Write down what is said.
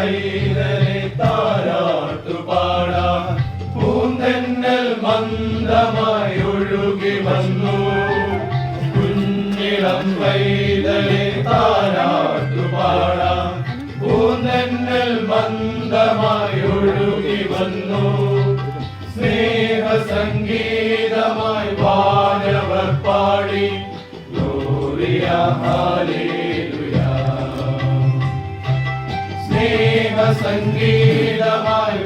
പൈതലെ താരാട്ടുപാടാം. പൂന്തെന്നൽ മന്ദമായി ഒഴുകി വന്നു. കുഞ്ഞിളം പൈതലെ താരാട്ടുപാടാം. പൂന്തെന്നൽ മന്ദമായി ഒഴുകി വന്നു. സ്നേഹസംഗീതമായി വാനവർ പാടി ഗ്ലോറിയ ഹല്ലേലൂയ. സ്നേഹസംഗീതമായി